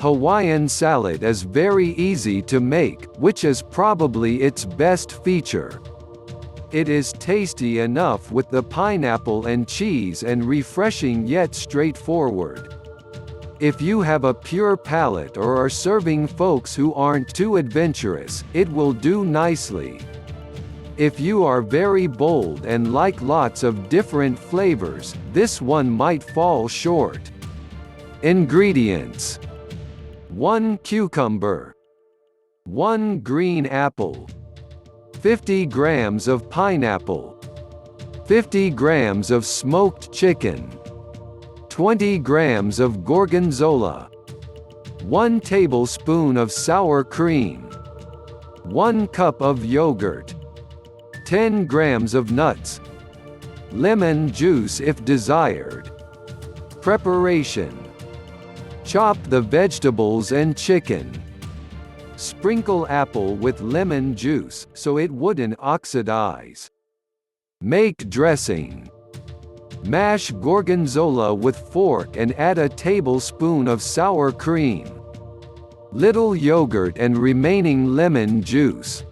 Hawaiian salad is very easy to make, which is probably its best feature. It is tasty enough with the pineapple and cheese and refreshing yet straightforward. If you have a pure palate or are serving folks who aren't too adventurous, it will do nicely. If you are very bold and like lots of different flavors, this one might fall short. Ingredients: 1 cucumber, 1 green apple, 50 grams of pineapple, 50 grams of smoked chicken, 20 grams of gorgonzola, 1 tablespoon of sour cream, 1 cup of yogurt, 10 grams of nuts, lemon juice if desired. Preparation: chop the vegetables and chicken. Sprinkle apple with lemon juice, so it wouldn't oxidize. Make dressing. Mash gorgonzola with fork and add a tablespoon of sour cream, little yogurt and remaining lemon juice.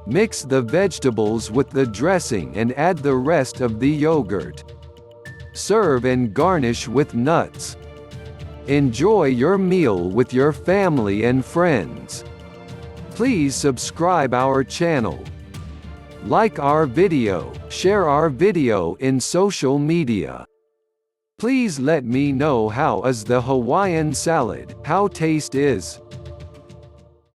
Mix the vegetables with the dressing and add the rest of the yogurt. Serve and garnish with nuts. Enjoy your meal with your family and friends. Please subscribe our channel. Like our video, share our video in social media. Please let me know how is the Hawaiian salad, how taste is.